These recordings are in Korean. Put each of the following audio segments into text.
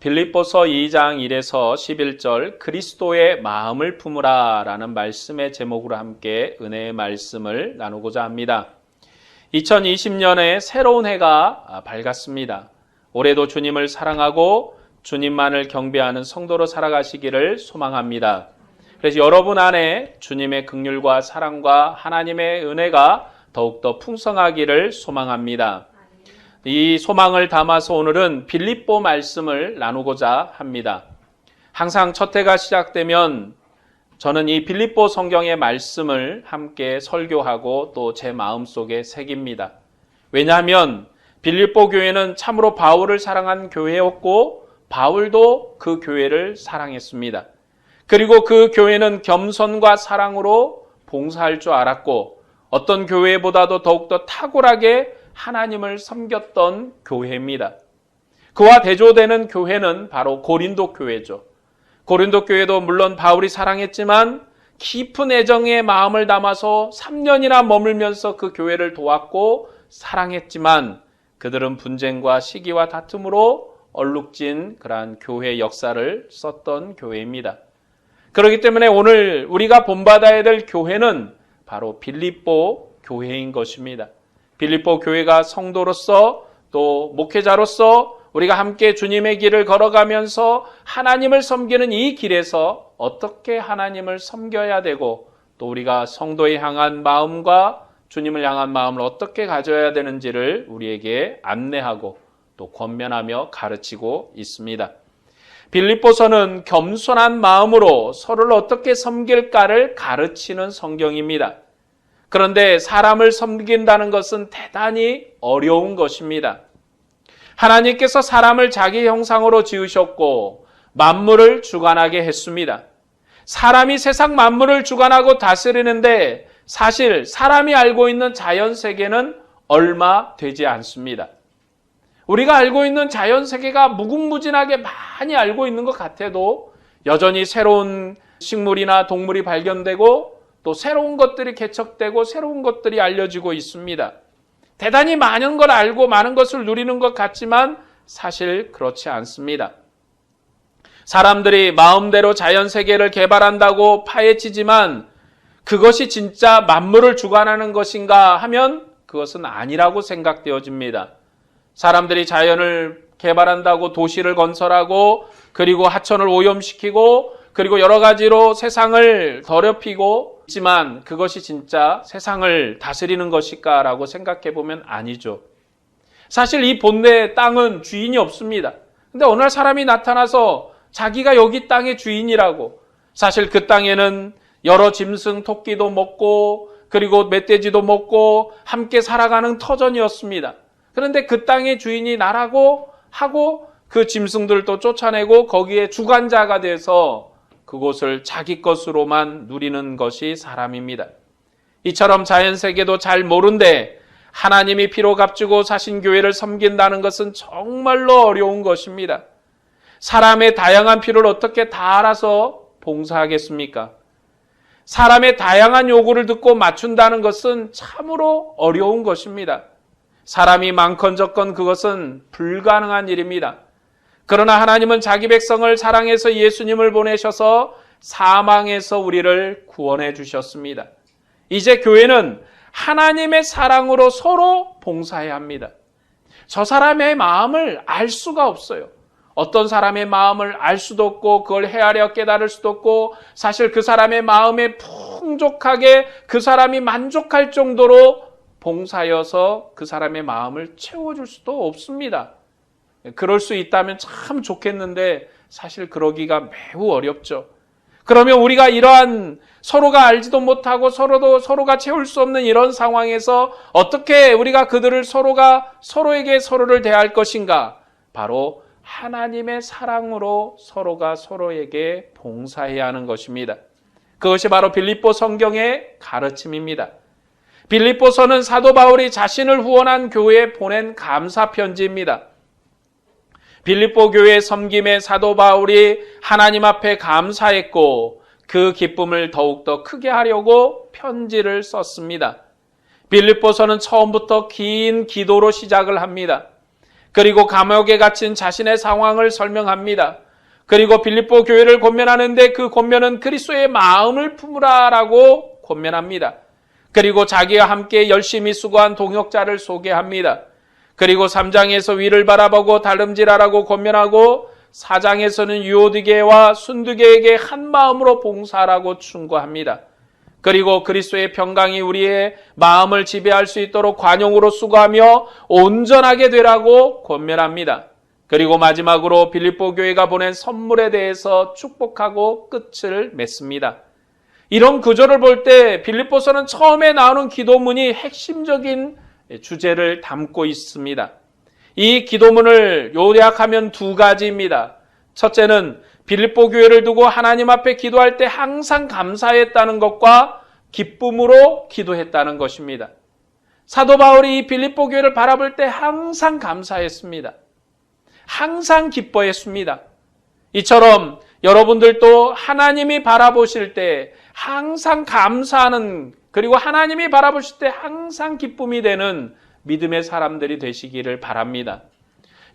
빌립보서 2장 1에서 11절 그리스도의 마음을 품으라 라는 말씀의 제목으로 함께 은혜의 말씀을 나누고자 합니다. 2020년에 새로운 해가 밝았습니다. 올해도 주님을 사랑하고 주님만을 경배하는 성도로 살아가시기를 소망합니다. 그래서 여러분 안에 주님의 긍휼과 사랑과 하나님의 은혜가 더욱더 풍성하기를 소망합니다. 이 소망을 담아서 오늘은 빌립보 말씀을 나누고자 합니다. 항상 첫 해가 시작되면 저는 이 빌립보 성경의 말씀을 함께 설교하고 또 제 마음속에 새깁니다. 왜냐하면 빌립보 교회는 참으로 바울을 사랑한 교회였고 바울도 그 교회를 사랑했습니다. 그리고 그 교회는 겸손과 사랑으로 봉사할 줄 알았고 어떤 교회보다도 더욱더 탁월하게 하나님을 섬겼던 교회입니다. 그와 대조되는 교회는 바로 고린도 교회죠. 고린도 교회도 물론 바울이 사랑했지만 깊은 애정의 마음을 담아서 3년이나 머물면서 그 교회를 도왔고 사랑했지만 그들은 분쟁과 시기와 다툼으로 얼룩진 그러한 교회 역사를 썼던 교회입니다. 그렇기 때문에 오늘 우리가 본받아야 될 교회는 바로 빌립보 교회인 것입니다. 빌립보 교회가 성도로서 또 목회자로서 우리가 함께 주님의 길을 걸어가면서 하나님을 섬기는 이 길에서 어떻게 하나님을 섬겨야 되고 또 우리가 성도에 향한 마음과 주님을 향한 마음을 어떻게 가져야 되는지를 우리에게 안내하고 또 권면하며 가르치고 있습니다. 빌립보서는 겸손한 마음으로 서로를 어떻게 섬길까를 가르치는 성경입니다. 그런데 사람을 섬긴다는 것은 대단히 어려운 것입니다. 하나님께서 사람을 자기 형상으로 지으셨고 만물을 주관하게 했습니다. 사람이 세상 만물을 주관하고 다스리는데 사실 사람이 알고 있는 자연 세계는 얼마 되지 않습니다. 우리가 알고 있는 자연 세계가 무궁무진하게 많이 알고 있는 것 같아도 여전히 새로운 식물이나 동물이 발견되고 또 새로운 것들이 개척되고 새로운 것들이 알려지고 있습니다. 대단히 많은 걸 알고 많은 것을 누리는 것 같지만 사실 그렇지 않습니다. 사람들이 마음대로 자연세계를 개발한다고 파헤치지만 그것이 진짜 만물을 주관하는 것인가 하면 그것은 아니라고 생각되어집니다. 사람들이 자연을 개발한다고 도시를 건설하고 그리고 하천을 오염시키고 그리고 여러 가지로 세상을 더럽히고 있지만 그것이 진짜 세상을 다스리는 것일까라고 생각해 보면 아니죠. 사실 이 본래 땅은 주인이 없습니다. 근데 어느 날 사람이 나타나서 자기가 여기 땅의 주인이라고 사실 그 땅에는 여러 짐승 토끼도 먹고 그리고 멧돼지도 먹고 함께 살아가는 터전이었습니다. 그런데 그 땅의 주인이 나라고 하고 그 짐승들도 쫓아내고 거기에 주관자가 돼서 그곳을 자기 것으로만 누리는 것이 사람입니다. 이처럼 자연세계도 잘 모른데 하나님이 피로 값주고 사신 교회를 섬긴다는 것은 정말로 어려운 것입니다. 사람의 다양한 필요를 어떻게 다 알아서 봉사하겠습니까? 사람의 다양한 요구를 듣고 맞춘다는 것은 참으로 어려운 것입니다. 사람이 많건적건 그것은 불가능한 일입니다. 그러나 하나님은 자기 백성을 사랑해서 예수님을 보내셔서 사망에서 우리를 구원해 주셨습니다. 이제 교회는 하나님의 사랑으로 서로 봉사해야 합니다. 저 사람의 마음을 알 수가 없어요. 어떤 사람의 마음을 알 수도 없고 그걸 헤아려 깨달을 수도 없고 사실 그 사람의 마음에 풍족하게 그 사람이 만족할 정도로 봉사여서 그 사람의 마음을 채워줄 수도 없습니다. 그럴 수 있다면 참 좋겠는데 사실 그러기가 매우 어렵죠. 그러면 우리가 이러한 서로가 알지도 못하고 서로가 채울 수 없는 이런 상황에서 어떻게 우리가 그들을 서로에게 서로를 대할 것인가? 바로 하나님의 사랑으로 서로가 서로에게 봉사해야 하는 것입니다. 그것이 바로 빌립보 성경의 가르침입니다. 빌립보서는 사도 바울이 자신을 후원한 교회에 보낸 감사 편지입니다. 빌립보 교회의 섬김에 사도 바울이 하나님 앞에 감사했고 그 기쁨을 더욱더 크게 하려고 편지를 썼습니다. 빌립보서는 처음부터 긴 기도로 시작을 합니다. 그리고 감옥에 갇힌 자신의 상황을 설명합니다. 그리고 빌립보 교회를 권면하는데 그 권면은 그리스도의 마음을 품으라라고 권면합니다. 그리고 자기와 함께 열심히 수고한 동역자를 소개합니다. 그리고 3장에서 위를 바라보고 다름질하라고 권면하고 4장에서는 유오디게와 순두게에게 한 마음으로 봉사하라고 충고합니다. 그리고 그리스도의 평강이 우리의 마음을 지배할 수 있도록 관용으로 수고하며 온전하게 되라고 권면합니다. 그리고 마지막으로 빌립보 교회가 보낸 선물에 대해서 축복하고 끝을 맺습니다. 이런 구조를 볼 때 빌립보서는 처음에 나오는 기도문이 핵심적인 주제를 담고 있습니다. 이 기도문을 요약하면 두 가지입니다. 첫째는 빌립보 교회를 두고 하나님 앞에 기도할 때 항상 감사했다는 것과 기쁨으로 기도했다는 것입니다. 사도 바울이 이 빌립보 교회를 바라볼 때 항상 감사했습니다. 항상 기뻐했습니다. 이처럼 여러분들도 하나님이 바라보실 때 항상 감사하는, 그리고 하나님이 바라보실 때 항상 기쁨이 되는 믿음의 사람들이 되시기를 바랍니다.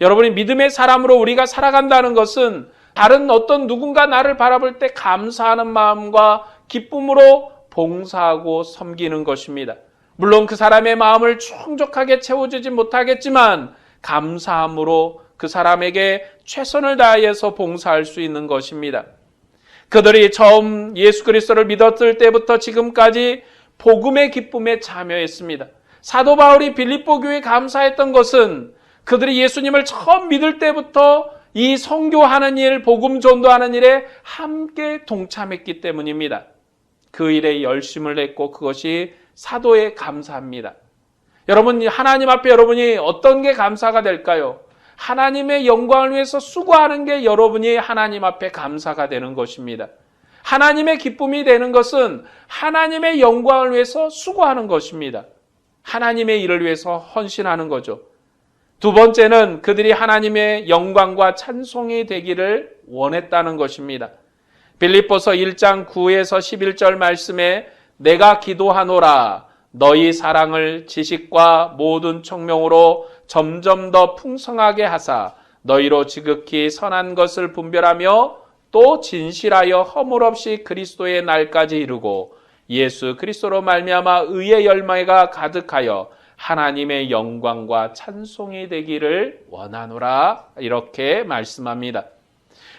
여러분이 믿음의 사람으로 우리가 살아간다는 것은 다른 어떤 누군가 나를 바라볼 때 감사하는 마음과 기쁨으로 봉사하고 섬기는 것입니다. 물론 그 사람의 마음을 충족하게 채워주지 못하겠지만 감사함으로 그 사람에게 최선을 다해서 봉사할 수 있는 것입니다. 그들이 처음 예수 그리스도를 믿었을 때부터 지금까지 복음의 기쁨에 참여했습니다. 사도 바울이 빌립보 교회에 감사했던 것은 그들이 예수님을 처음 믿을 때부터 이 선교하는 일, 복음 전도하는 일에 함께 동참했기 때문입니다. 그 일에 열심을 냈고 그것이 사도의 감사입니다. 여러분, 하나님 앞에 여러분이 어떤 게 감사가 될까요? 하나님의 영광을 위해서 수고하는 게 여러분이 하나님 앞에 감사가 되는 것입니다. 하나님의 기쁨이 되는 것은 하나님의 영광을 위해서 수고하는 것입니다. 하나님의 일을 위해서 헌신하는 거죠. 두 번째는 그들이 하나님의 영광과 찬송이 되기를 원했다는 것입니다. 빌립보서 1장 9에서 11절 말씀에 내가 기도하노라 너희 사랑을 지식과 모든 청명으로 점점 더 풍성하게 하사 너희로 지극히 선한 것을 분별하며 또 진실하여 허물 없이 그리스도의 날까지 이루고 예수 그리스도로 말미암아 의의 열매가 가득하여 하나님의 영광과 찬송이 되기를 원하노라 이렇게 말씀합니다.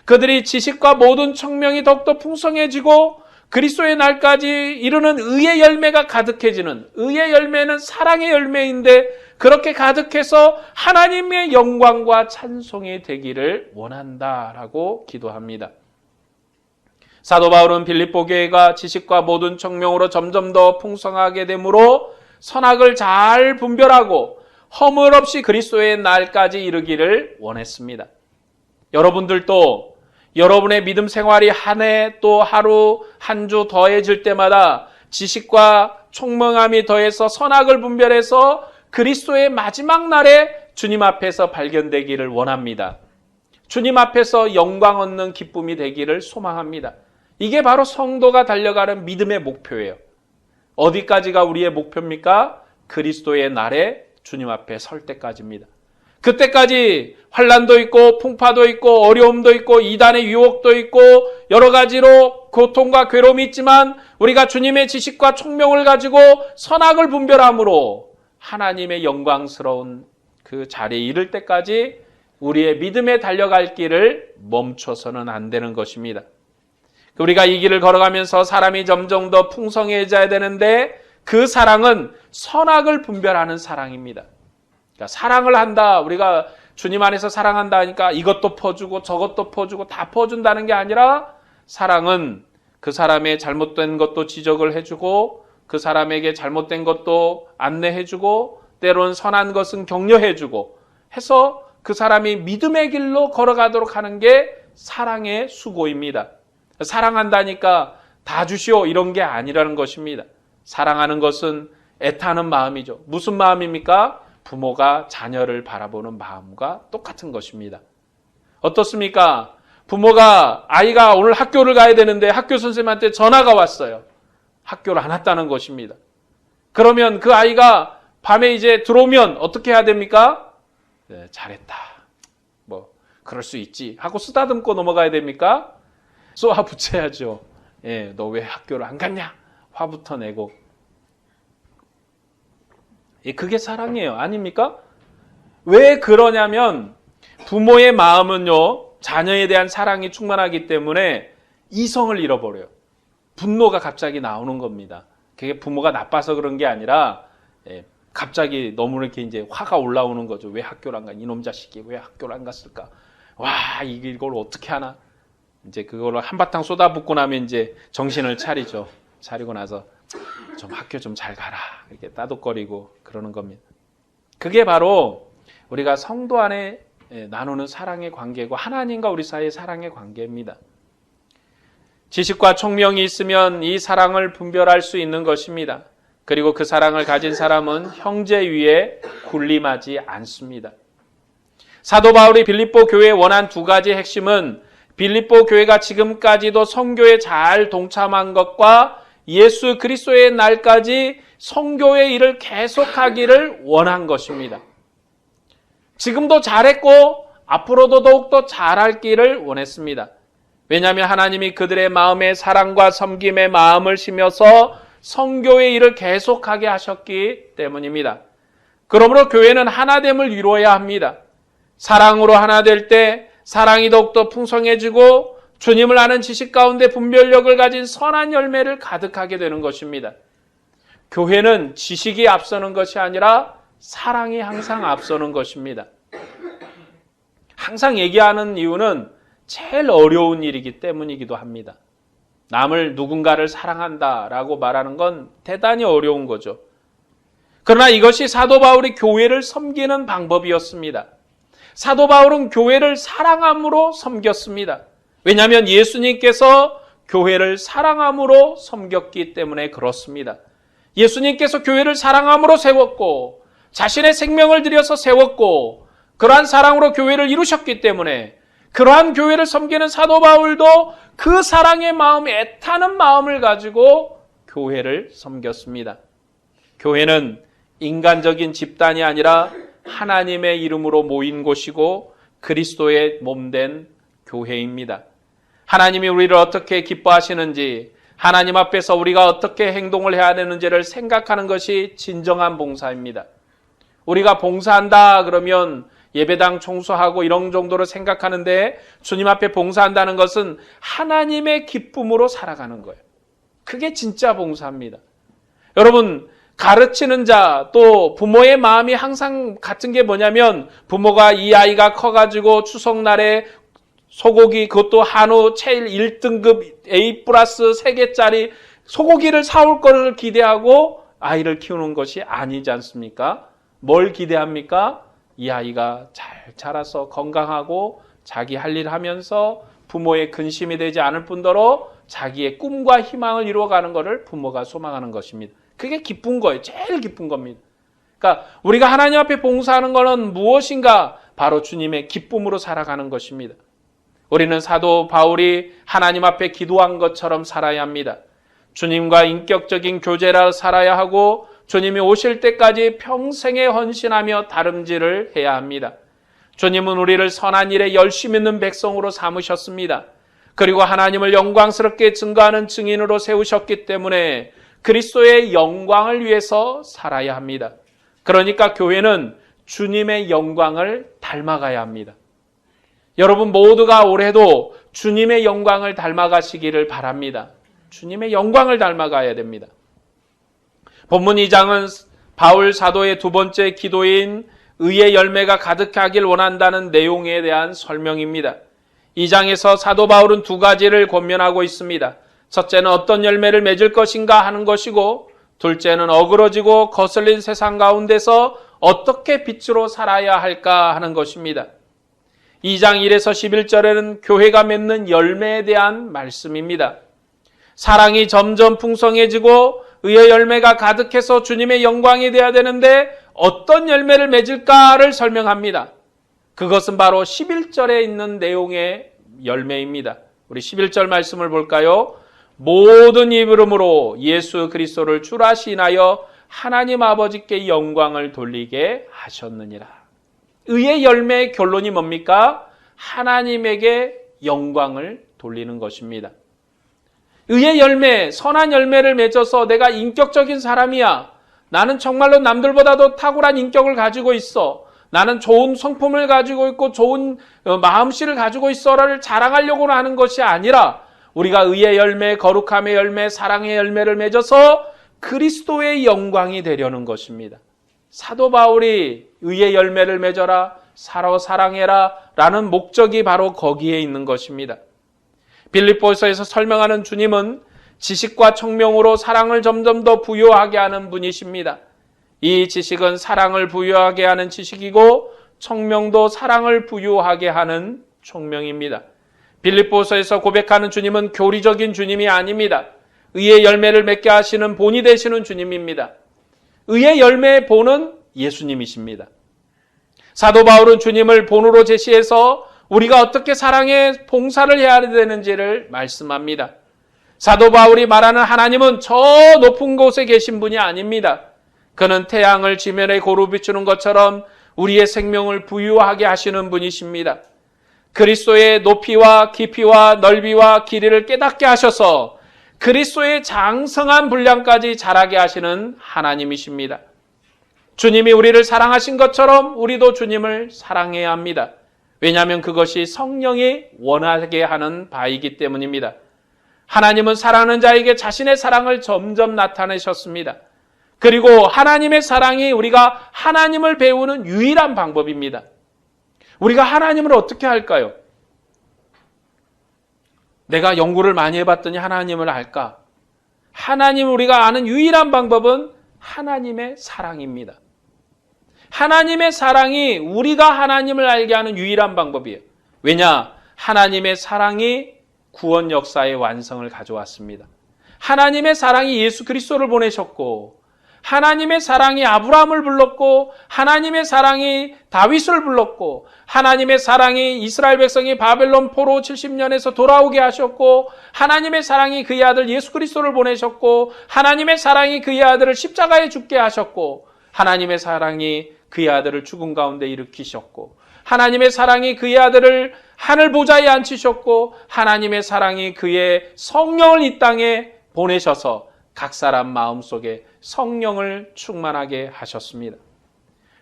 그들이 지식과 모든 청명이 더욱더 풍성해지고 그리스도의 날까지 이르는 의의 열매가 가득해지는, 의의 열매는 사랑의 열매인데 그렇게 가득해서 하나님의 영광과 찬송이 되기를 원한다라고 기도합니다. 사도 바울은 빌립보 교회가 지식과 모든 청명으로 점점 더 풍성하게 되므로 선악을 잘 분별하고 허물 없이 그리스도의 날까지 이르기를 원했습니다. 여러분들도 여러분의 믿음 생활이 한 해 또 하루 한 주 더해질 때마다 지식과 총명함이 더해서 선악을 분별해서 그리스도의 마지막 날에 주님 앞에서 발견되기를 원합니다. 주님 앞에서 영광 얻는 기쁨이 되기를 소망합니다. 이게 바로 성도가 달려가는 믿음의 목표예요. 어디까지가 우리의 목표입니까? 그리스도의 날에 주님 앞에 설 때까지입니다. 그때까지 환난도 있고 풍파도 있고 어려움도 있고 이단의 유혹도 있고 여러 가지로 고통과 괴로움이 있지만 우리가 주님의 지식과 총명을 가지고 선악을 분별함으로 하나님의 영광스러운 그 자리에 이를 때까지 우리의 믿음에 달려갈 길을 멈춰서는 안 되는 것입니다. 우리가 이 길을 걸어가면서 사람이 점점 더 풍성해져야 되는데 그 사랑은 선악을 분별하는 사랑입니다. 그러니까 사랑을 한다, 우리가 주님 안에서 사랑한다 하니까 이것도 퍼주고 저것도 퍼주고 다 퍼준다는 게 아니라 사랑은 그 사람의 잘못된 것도 지적을 해주고 그 사람에게 잘못된 것도 안내해주고 때로는 선한 것은 격려해주고 해서 그 사람이 믿음의 길로 걸어가도록 하는 게 사랑의 수고입니다. 사랑한다니까 다 주시오 이런 게 아니라는 것입니다. 사랑하는 것은 애타는 마음이죠. 무슨 마음입니까? 부모가 자녀를 바라보는 마음과 똑같은 것입니다. 어떻습니까? 부모가 아이가 오늘 학교를 가야 되는데 학교 선생님한테 전화가 왔어요. 학교를 안 왔다는 것입니다. 그러면 그 아이가 밤에 이제 들어오면 어떻게 해야 됩니까? 잘했다. 뭐 그럴 수 있지 하고 쓰다듬고 넘어가야 됩니까? 쏘아 붙여야죠. 너 왜 학교를 안 갔냐? 화부터 내고. 그게 사랑이에요. 아닙니까? 왜 그러냐면 부모의 마음은요, 자녀에 대한 사랑이 충만하기 때문에 이성을 잃어버려요. 분노가 갑자기 나오는 겁니다. 그게 부모가 나빠서 그런 게 아니라 갑자기 너무 이렇게 이제 화가 올라오는 거죠. 왜 학교를 안 가? 이놈 자식이 왜 학교를 안 갔을까? 와, 이걸 어떻게 하나? 이제 그걸 한바탕 쏟아붓고 나면 이제 정신을 차리죠. 차리고 나서 좀 학교 좀 잘 가라. 이렇게 따독거리고 그러는 겁니다. 그게 바로 우리가 성도 안에 나누는 사랑의 관계고 하나님과 우리 사이의 사랑의 관계입니다. 지식과 총명이 있으면 이 사랑을 분별할 수 있는 것입니다. 그리고 그 사랑을 가진 사람은 형제 위에 군림하지 않습니다. 사도 바울이 빌립보 교회에 원한 두 가지 핵심은 빌립보 교회가 지금까지도 선교에 잘 동참한 것과 예수 그리스도의 날까지 선교의 일을 계속하기를 원한 것입니다. 지금도 잘했고 앞으로도 더욱더 잘할 길을 원했습니다. 왜냐하면 하나님이 그들의 마음에 사랑과 섬김의 마음을 심어서 선교의 일을 계속하게 하셨기 때문입니다. 그러므로 교회는 하나됨을 이루어야 합니다. 사랑으로 하나 될 때 사랑이 더욱더 풍성해지고 주님을 아는 지식 가운데 분별력을 가진 선한 열매를 가득하게 되는 것입니다. 교회는 지식이 앞서는 것이 아니라 사랑이 항상 앞서는 것입니다. 항상 얘기하는 이유는 제일 어려운 일이기 때문이기도 합니다. 남을 누군가를 사랑한다라고 말하는 건 대단히 어려운 거죠. 그러나 이것이 사도 바울이 교회를 섬기는 방법이었습니다. 사도 바울은 교회를 사랑함으로 섬겼습니다. 왜냐하면 예수님께서 교회를 사랑함으로 섬겼기 때문에 그렇습니다. 예수님께서 교회를 사랑함으로 세웠고 자신의 생명을 들여서 세웠고 그러한 사랑으로 교회를 이루셨기 때문에 그러한 교회를 섬기는 사도 바울도 그 사랑의 마음, 애타는 마음을 가지고 교회를 섬겼습니다. 교회는 인간적인 집단이 아니라 하나님의 이름으로 모인 곳이고 그리스도의 몸된 교회입니다. 하나님이 우리를 어떻게 기뻐하시는지, 하나님 앞에서 우리가 어떻게 행동을 해야 되는지를 생각하는 것이 진정한 봉사입니다. 우리가 봉사한다 그러면 예배당 청소하고 이런 정도로 생각하는데 주님 앞에 봉사한다는 것은 하나님의 기쁨으로 살아가는 거예요. 그게 진짜 봉사입니다. 여러분, 가르치는 자, 또 부모의 마음이 항상 같은 게 뭐냐면 부모가 이 아이가 커가지고 추석날에 소고기, 그것도 한우 제일 1등급 A+ 3개짜리 소고기를 사올 것을 기대하고 아이를 키우는 것이 아니지 않습니까? 뭘 기대합니까? 이 아이가 잘 자라서 건강하고 자기 할 일 하면서 부모의 근심이 되지 않을 뿐더러 자기의 꿈과 희망을 이루어가는 것을 부모가 소망하는 것입니다. 그게 기쁜 거예요. 제일 기쁜 겁니다. 그러니까 우리가 하나님 앞에 봉사하는 것은 무엇인가? 바로 주님의 기쁨으로 살아가는 것입니다. 우리는 사도 바울이 하나님 앞에 기도한 것처럼 살아야 합니다. 주님과 인격적인 교제라 살아야 하고 주님이 오실 때까지 평생에 헌신하며 다름질을 해야 합니다. 주님은 우리를 선한 일에 열심 있는 백성으로 삼으셨습니다. 그리고 하나님을 영광스럽게 증거하는 증인으로 세우셨기 때문에 그리스도의 영광을 위해서 살아야 합니다. 그러니까 교회는 주님의 영광을 닮아가야 합니다. 여러분 모두가 올해도 주님의 영광을 닮아가시기를 바랍니다. 주님의 영광을 닮아가야 됩니다. 본문 2장은 바울 사도의 두 번째 기도인 의의 열매가 가득하길 원한다는 내용에 대한 설명입니다. 2장에서 사도 바울은 두 가지를 권면하고 있습니다. 첫째는 어떤 열매를 맺을 것인가 하는 것이고 둘째는 어그러지고 거슬린 세상 가운데서 어떻게 빛으로 살아야 할까 하는 것입니다. 2장 1에서 11절에는 교회가 맺는 열매에 대한 말씀입니다. 사랑이 점점 풍성해지고 의의 열매가 가득해서 주님의 영광이 되어야 되는데 어떤 열매를 맺을까를 설명합니다. 그것은 바로 11절에 있는 내용의 열매입니다. 우리 11절 말씀을 볼까요? 모든 이름으로 예수 그리스도를 주라 시인하여 하나님 아버지께 영광을 돌리게 하셨느니라. 의의 열매의 결론이 뭡니까? 하나님에게 영광을 돌리는 것입니다. 의의 열매, 선한 열매를 맺어서 내가 인격적인 사람이야. 나는 정말로 남들보다도 탁월한 인격을 가지고 있어. 나는 좋은 성품을 가지고 있고 좋은 마음씨를 가지고 있어를 자랑하려고 하는 것이 아니라 우리가 의의 열매, 거룩함의 열매, 사랑의 열매를 맺어서 그리스도의 영광이 되려는 것입니다. 사도 바울이 의의 열매를 맺어라, 서로 사랑해라 라는 목적이 바로 거기에 있는 것입니다. 빌립보서에서 설명하는 주님은 지식과 청명으로 사랑을 점점 더 부요하게 하는 분이십니다. 이 지식은 사랑을 부요하게 하는 지식이고 청명도 사랑을 부요하게 하는 청명입니다. 빌립보서에서 고백하는 주님은 교리적인 주님이 아닙니다. 의의 열매를 맺게 하시는 본이 되시는 주님입니다. 의의 열매의 본은 예수님이십니다. 사도 바울은 주님을 본으로 제시해서 우리가 어떻게 사랑의 봉사를 해야 되는지를 말씀합니다. 사도 바울이 말하는 하나님은 저 높은 곳에 계신 분이 아닙니다. 그는 태양을 지면에 고루 비추는 것처럼 우리의 생명을 부유하게 하시는 분이십니다. 그리스도의 높이와 깊이와 넓이와 길이를 깨닫게 하셔서 그리스도의 장성한 분량까지 자라게 하시는 하나님이십니다. 주님이 우리를 사랑하신 것처럼 우리도 주님을 사랑해야 합니다. 왜냐하면 그것이 성령이 원하게 하는 바이기 때문입니다. 하나님은 사랑하는 자에게 자신의 사랑을 점점 나타내셨습니다. 그리고 하나님의 사랑이 우리가 하나님을 배우는 유일한 방법입니다. 우리가 하나님을 어떻게 할까요? 내가 연구를 많이 해봤더니 하나님을 알까? 하나님을 우리가 아는 유일한 방법은 하나님의 사랑입니다. 하나님의 사랑이 우리가 하나님을 알게 하는 유일한 방법이에요. 왜냐? 하나님의 사랑이 구원 역사의 완성을 가져왔습니다. 하나님의 사랑이 예수 그리스도를 보내셨고 하나님의 사랑이 아브라함을 불렀고 하나님의 사랑이 다윗을 불렀고 하나님의 사랑이 이스라엘 백성이 바벨론 포로 70년에서 돌아오게 하셨고 하나님의 사랑이 그의 아들 예수 그리스도를 보내셨고 하나님의 사랑이 그의 아들을 십자가에 죽게 하셨고 하나님의 사랑이 그의 아들을 죽음 가운데 일으키셨고 하나님의 사랑이 그의 아들을 하늘 보좌에 앉히셨고 하나님의 사랑이 그의 성령을 이 땅에 보내셔서 각 사람 마음속에 성령을 충만하게 하셨습니다.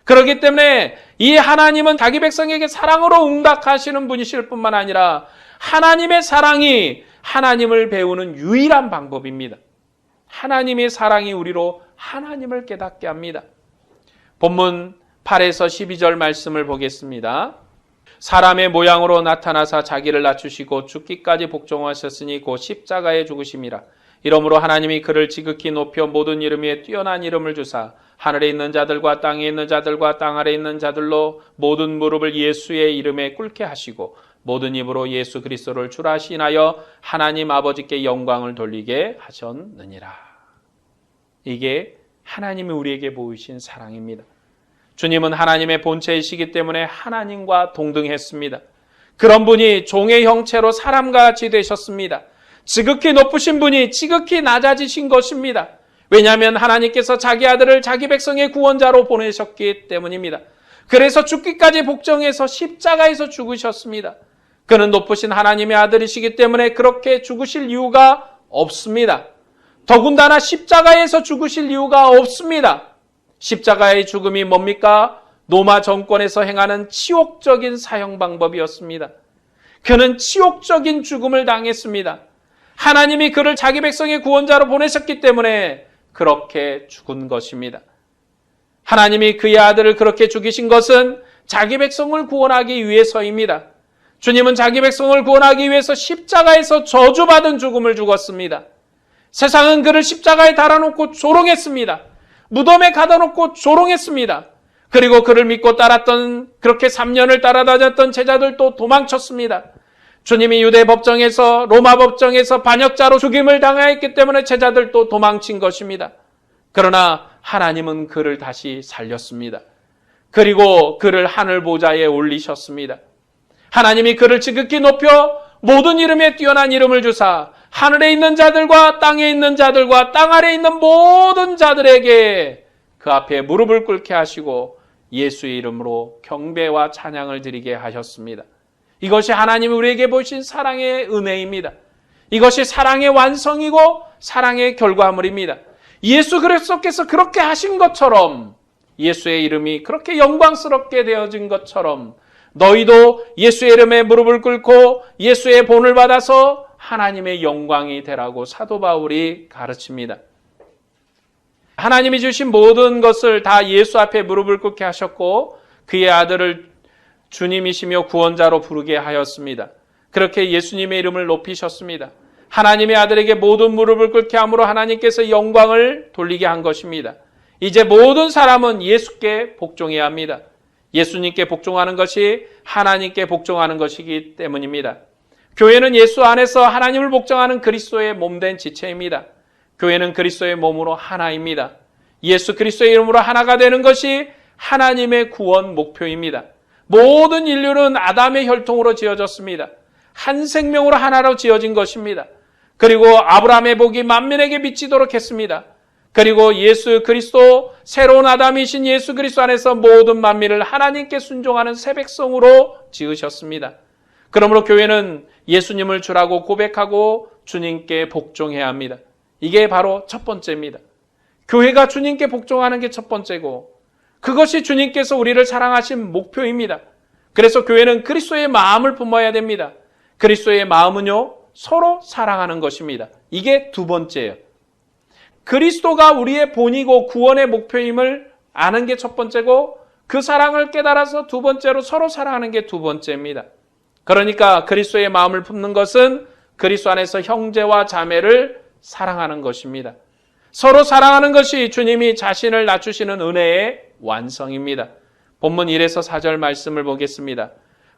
그렇기 때문에 이 하나님은 자기 백성에게 사랑으로 응답하시는 분이실 뿐만 아니라 하나님의 사랑이 하나님을 배우는 유일한 방법입니다. 하나님의 사랑이 우리로 하나님을 깨닫게 합니다. 본문 8에서 12절 말씀을 보겠습니다. 사람의 모양으로 나타나사 자기를 낮추시고 죽기까지 복종하셨으니 곧 십자가에 죽으심이라. 이러므로 하나님이 그를 지극히 높여 모든 이름 위에 뛰어난 이름을 주사 하늘에 있는 자들과 땅에 있는 자들과 땅 아래 있는 자들로 모든 무릎을 예수의 이름에 꿇게 하시고 모든 입으로 예수 그리스도를 주라 시인하여 하나님 아버지께 영광을 돌리게 하셨느니라. 이게 하나님이 우리에게 보이신 사랑입니다. 주님은 하나님의 본체이시기 때문에 하나님과 동등했습니다. 그런 분이 종의 형체로 사람과 같이 되셨습니다. 지극히 높으신 분이 지극히 낮아지신 것입니다. 왜냐하면 하나님께서 자기 아들을 자기 백성의 구원자로 보내셨기 때문입니다. 그래서 죽기까지 복종해서 십자가에서 죽으셨습니다. 그는 높으신 하나님의 아들이시기 때문에 그렇게 죽으실 이유가 없습니다. 더군다나 십자가에서 죽으실 이유가 없습니다. 십자가의 죽음이 뭡니까? 로마 정권에서 행하는 치욕적인 사형 방법이었습니다. 그는 치욕적인 죽음을 당했습니다. 하나님이 그를 자기 백성의 구원자로 보내셨기 때문에 그렇게 죽은 것입니다. 하나님이 그의 아들을 그렇게 죽이신 것은 자기 백성을 구원하기 위해서입니다. 주님은 자기 백성을 구원하기 위해서 십자가에서 저주받은 죽음을 죽었습니다. 세상은 그를 십자가에 달아놓고 조롱했습니다. 무덤에 가둬놓고 조롱했습니다. 그리고 그를 믿고 따랐던, 그렇게 3년을 따라다녔던 제자들도 도망쳤습니다. 주님이 유대 법정에서, 로마 법정에서 반역자로 죽임을 당하였기 때문에 제자들도 도망친 것입니다. 그러나 하나님은 그를 다시 살렸습니다. 그리고 그를 하늘 보좌에 올리셨습니다. 하나님이 그를 지극히 높여 모든 이름에 뛰어난 이름을 주사 하늘에 있는 자들과 땅에 있는 자들과 땅 아래에 있는 모든 자들에게 그 앞에 무릎을 꿇게 하시고 예수의 이름으로 경배와 찬양을 드리게 하셨습니다. 이것이 하나님이 우리에게 보신 사랑의 은혜입니다. 이것이 사랑의 완성이고 사랑의 결과물입니다. 예수 그리스도께서 그렇게 하신 것처럼, 예수의 이름이 그렇게 영광스럽게 되어진 것처럼 너희도 예수의 이름에 무릎을 꿇고 예수의 본을 받아서 하나님의 영광이 되라고 사도 바울이 가르칩니다. 하나님이 주신 모든 것을 다 예수 앞에 무릎을 꿇게 하셨고 그의 아들을 주님이시며 구원자로 부르게 하였습니다. 그렇게 예수님의 이름을 높이셨습니다. 하나님의 아들에게 모든 무릎을 꿇게 함으로 하나님께서 영광을 돌리게 한 것입니다. 이제 모든 사람은 예수께 복종해야 합니다. 예수님께 복종하는 것이 하나님께 복종하는 것이기 때문입니다. 교회는 예수 안에서 하나님을 복종하는 그리스도의 몸된 지체입니다. 교회는 그리스도의 몸으로 하나입니다. 예수 그리스도의 이름으로 하나가 되는 것이 하나님의 구원 목표입니다. 모든 인류는 아담의 혈통으로 지어졌습니다. 한 생명으로 하나로 지어진 것입니다. 그리고 아브라함의 복이 만민에게 미치도록 했습니다. 그리고 예수 그리스도, 새로운 아담이신 예수 그리스도 안에서 모든 만민을 하나님께 순종하는 새 백성으로 지으셨습니다. 그러므로 교회는 예수님을 주라고 고백하고 주님께 복종해야 합니다. 이게 바로 첫 번째입니다. 교회가 주님께 복종하는 게 첫 번째고 그것이 주님께서 우리를 사랑하신 목표입니다. 그래서 교회는 그리스도의 마음을 품어야 됩니다. 그리스도의 마음은요, 서로 사랑하는 것입니다. 이게 두 번째예요. 그리스도가 우리의 본이고 구원의 목표임을 아는 게 첫 번째고 그 사랑을 깨달아서 두 번째로 서로 사랑하는 게 두 번째입니다. 그러니까 그리스도의 마음을 품는 것은 그리스도 안에서 형제와 자매를 사랑하는 것입니다. 서로 사랑하는 것이 주님이 자신을 낮추시는 은혜의 완성입니다. 본문 1에서 4절 말씀을 보겠습니다.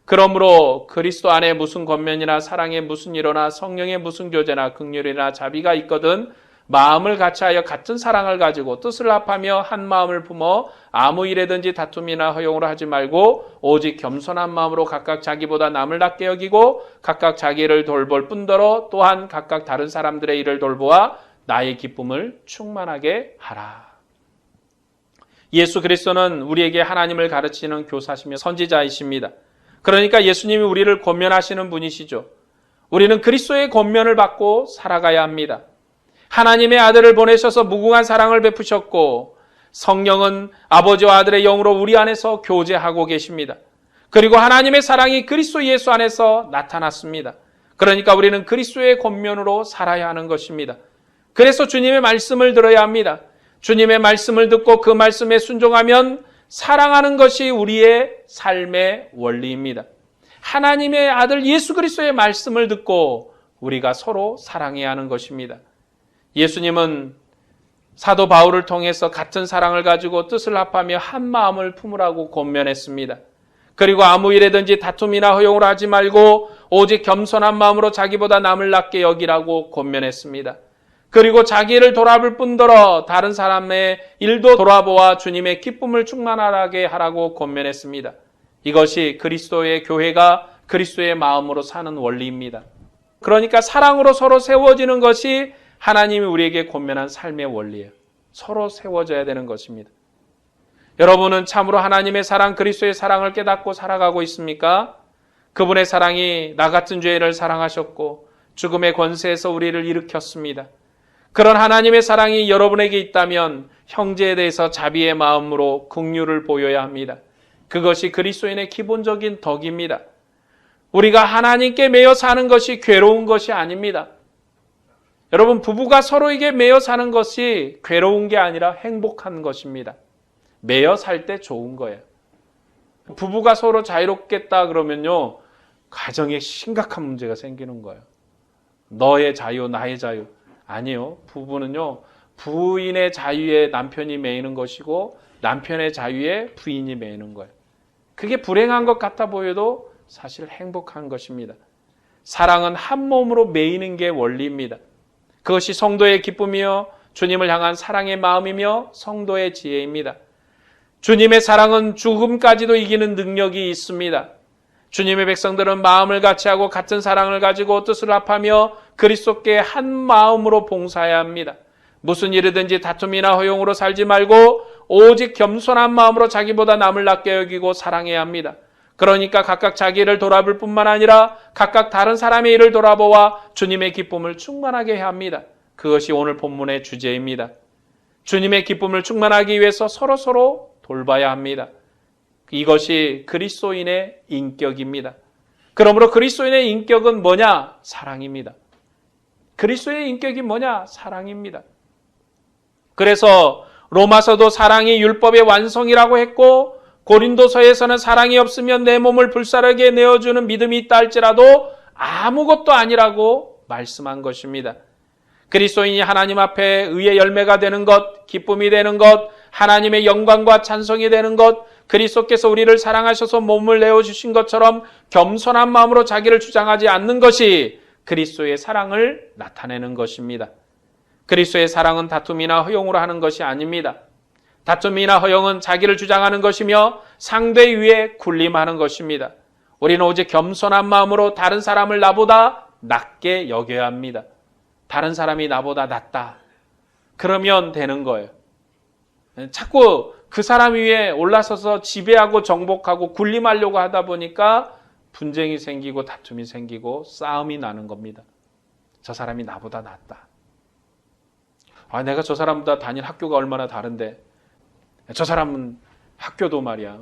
그러므로 그리스도 안에 무슨 권면이나 사랑에 무슨 위로나 성령의 무슨 교제나 긍휼이나 자비가 있거든 마음을 같이하여 같은 사랑을 가지고 뜻을 합하며 한 마음을 품어 아무 일에든지 다툼이나 허용으로 하지 말고 오직 겸손한 마음으로 각각 자기보다 남을 낫게 여기고 각각 자기를 돌볼 뿐더러 또한 각각 다른 사람들의 일을 돌보아 나의 기쁨을 충만하게 하라. 예수 그리스도는 우리에게 하나님을 가르치는 교사시며 선지자이십니다. 그러니까 예수님이 우리를 권면하시는 분이시죠. 우리는 그리스도의 권면을 받고 살아가야 합니다. 하나님의 아들을 보내셔서 무궁한 사랑을 베푸셨고 성령은 아버지와 아들의 영으로 우리 안에서 교제하고 계십니다. 그리고 하나님의 사랑이 그리스도 예수 안에서 나타났습니다. 그러니까 우리는 그리스도의 권면으로 살아야 하는 것입니다. 그래서 주님의 말씀을 들어야 합니다. 주님의 말씀을 듣고 그 말씀에 순종하면 사랑하는 것이 우리의 삶의 원리입니다. 하나님의 아들 예수 그리스도의 말씀을 듣고 우리가 서로 사랑해야 하는 것입니다. 예수님은 사도 바울을 통해서 같은 사랑을 가지고 뜻을 합하며 한 마음을 품으라고 권면했습니다. 그리고 아무 일에든지 다툼이나 허용을 하지 말고 오직 겸손한 마음으로 자기보다 남을 낫게 여기라고 권면했습니다. 그리고 자기를 돌아볼 뿐더러 다른 사람의 일도 돌아보아 주님의 기쁨을 충만하게 하라고 권면했습니다. 이것이 그리스도의 교회가 그리스도의 마음으로 사는 원리입니다. 그러니까 사랑으로 서로 세워지는 것이 하나님이 우리에게 권면한 삶의 원리예요. 서로 세워져야 되는 것입니다. 여러분은 참으로 하나님의 사랑, 그리스도의 사랑을 깨닫고 살아가고 있습니까? 그분의 사랑이 나 같은 죄인을 사랑하셨고 죽음의 권세에서 우리를 일으켰습니다. 그런 하나님의 사랑이 여러분에게 있다면 형제에 대해서 자비의 마음으로 긍휼을 보여야 합니다. 그것이 그리스도인의 기본적인 덕입니다. 우리가 하나님께 매여 사는 것이 괴로운 것이 아닙니다. 여러분, 부부가 서로에게 매여 사는 것이 괴로운 게 아니라 행복한 것입니다. 매여 살 때 좋은 거예요. 부부가 서로 자유롭겠다 그러면요, 가정에 심각한 문제가 생기는 거예요. 너의 자유, 나의 자유. 아니요. 부부는요, 부인의 자유에 남편이 매이는 것이고 남편의 자유에 부인이 매이는 거예요. 그게 불행한 것 같아 보여도 사실 행복한 것입니다. 사랑은 한 몸으로 매이는 게 원리입니다. 그것이 성도의 기쁨이요 주님을 향한 사랑의 마음이며 성도의 지혜입니다. 주님의 사랑은 죽음까지도 이기는 능력이 있습니다. 주님의 백성들은 마음을 같이하고 같은 사랑을 가지고 뜻을 합하며 그리스도께 한 마음으로 봉사해야 합니다. 무슨 일이든지 다툼이나 허용으로 살지 말고 오직 겸손한 마음으로 자기보다 남을 낮게 여기고 사랑해야 합니다. 그러니까 각각 자기를 돌아볼 뿐만 아니라 각각 다른 사람의 일을 돌아보아 주님의 기쁨을 충만하게 해야 합니다. 그것이 오늘 본문의 주제입니다. 주님의 기쁨을 충만하기 위해서 서로 돌봐야 합니다. 이것이 그리스도인의 인격입니다. 그러므로 그리스도인의 인격은 뭐냐? 사랑입니다. 그리스도의 인격이 뭐냐? 사랑입니다. 그래서 로마서도 사랑이 율법의 완성이라고 했고 고린도서에서는 사랑이 없으면 내 몸을 불사르게 내어주는 믿음이 있다 할지라도 아무것도 아니라고 말씀한 것입니다. 그리스도인이 하나님 앞에 의의 열매가 되는 것, 기쁨이 되는 것, 하나님의 영광과 찬송이 되는 것, 그리스도께서 우리를 사랑하셔서 몸을 내어주신 것처럼 겸손한 마음으로 자기를 주장하지 않는 것이 그리스도의 사랑을 나타내는 것입니다. 그리스도의 사랑은 다툼이나 허용으로 하는 것이 아닙니다. 다툼이나 허용은 자기를 주장하는 것이며 상대 위에 군림하는 것입니다. 우리는 오직 겸손한 마음으로 다른 사람을 나보다 낮게 여겨야 합니다. 다른 사람이 나보다 낫다. 그러면 되는 거예요. 자꾸 그 사람 위에 올라서서 지배하고 정복하고 군림하려고 하다 보니까 분쟁이 생기고 다툼이 생기고 싸움이 나는 겁니다. 저 사람이 나보다 낫다. 내가 저 사람보다 다닌 학교가 얼마나 다른데 저 사람은 학교도 말이야.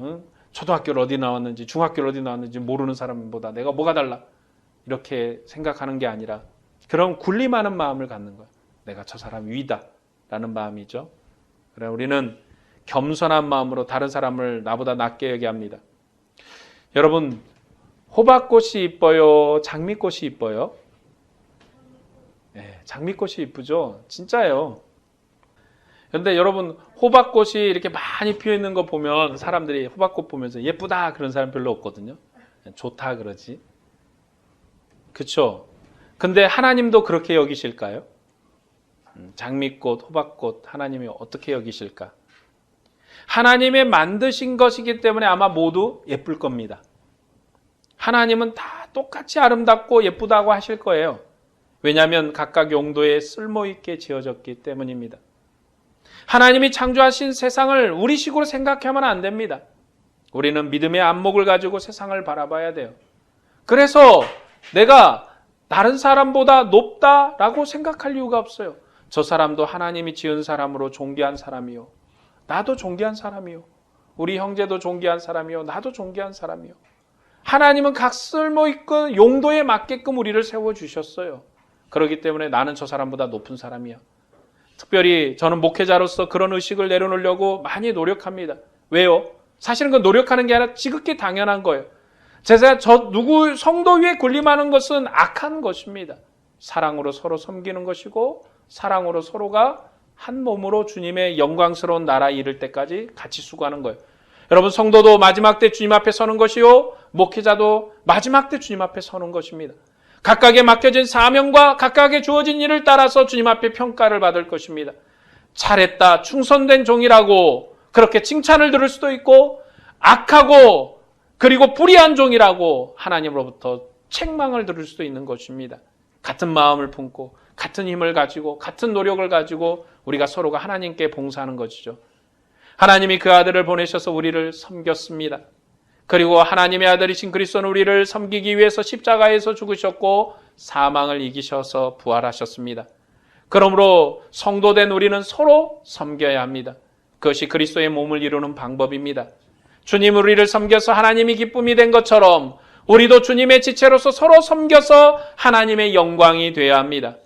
초등학교를 어디 나왔는지 중학교를 어디 나왔는지 모르는 사람보다 내가 뭐가 달라. 이렇게 생각하는 게 아니라 그런 군림하는 마음을 갖는 거야. 내가 저 사람 위다 라는 마음이죠. 그래 우리는 겸손한 마음으로 다른 사람을 나보다 낮게 여겨야 합니다. 여러분 호박꽃이 이뻐요? 장미꽃이 이뻐요? 네, 장미꽃이 이쁘죠? 진짜예요. 그런데 여러분 호박꽃이 이렇게 많이 피어있는 거 보면 사람들이 호박꽃 보면서 예쁘다 그런 사람 별로 없거든요. 좋다 그러지. 그렇죠? 근데 하나님도 그렇게 여기실까요? 장미꽃, 호박꽃 하나님이 어떻게 여기실까? 하나님의 만드신 것이기 때문에 아마 모두 예쁠 겁니다. 하나님은 다 똑같이 아름답고 예쁘다고 하실 거예요. 왜냐하면 각각 용도에 쓸모있게 지어졌기 때문입니다. 하나님이 창조하신 세상을 우리식으로 생각하면 안 됩니다. 우리는 믿음의 안목을 가지고 세상을 바라봐야 돼요. 그래서 내가 다른 사람보다 높다라고 생각할 이유가 없어요. 저 사람도 하나님이 지은 사람으로 존귀한 사람이요. 나도 존귀한 사람이요. 우리 형제도 존귀한 사람이요. 나도 존귀한 사람이요. 하나님은 각 쓸모있고 용도에 맞게끔 우리를 세워주셨어요. 그렇기 때문에 나는 저 사람보다 높은 사람이야. 특별히 저는 목회자로서 그런 의식을 내려놓으려고 많이 노력합니다. 왜요? 사실은 그 노력하는 게 아니라 지극히 당연한 거예요. 제가 누구 성도 위에 군림하는 것은 악한 것입니다. 사랑으로 서로 섬기는 것이고 사랑으로 서로가 한 몸으로 주님의 영광스러운 나라에 이를 때까지 같이 수고하는 거예요. 여러분 성도도 마지막 때 주님 앞에 서는 것이요 목회자도 마지막 때 주님 앞에 서는 것입니다. 각각에 맡겨진 사명과 각각에 주어진 일을 따라서 주님 앞에 평가를 받을 것입니다. 잘했다, 충성된 종이라고 그렇게 칭찬을 들을 수도 있고 악하고 그리고 불의한 종이라고 하나님으로부터 책망을 들을 수도 있는 것입니다. 같은 마음을 품고 같은 힘을 가지고 같은 노력을 가지고 우리가 서로가 하나님께 봉사하는 것이죠. 하나님이 그 아들을 보내셔서 우리를 섬겼습니다. 그리고 하나님의 아들이신 그리스도는 우리를 섬기기 위해서 십자가에서 죽으셨고 사망을 이기셔서 부활하셨습니다. 그러므로 성도된 우리는 서로 섬겨야 합니다. 그것이 그리스도의 몸을 이루는 방법입니다. 주님 우리를 섬겨서 하나님이 기쁨이 된 것처럼 우리도 주님의 지체로서 서로 섬겨서 하나님의 영광이 되어야 합니다.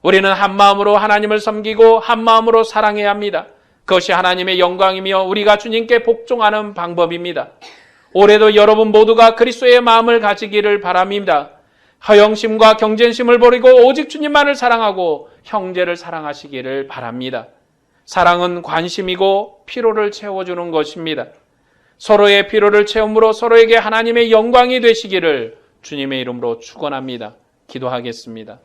우리는 한 마음으로 하나님을 섬기고 한 마음으로 사랑해야 합니다. 그것이 하나님의 영광이며 우리가 주님께 복종하는 방법입니다. 올해도 여러분 모두가 그리스도의 마음을 가지기를 바랍니다. 허영심과 경쟁심을 버리고 오직 주님만을 사랑하고 형제를 사랑하시기를 바랍니다. 사랑은 관심이고 피로를 채워주는 것입니다. 서로의 피로를 채움으로 서로에게 하나님의 영광이 되시기를 주님의 이름으로 축원합니다. 기도하겠습니다.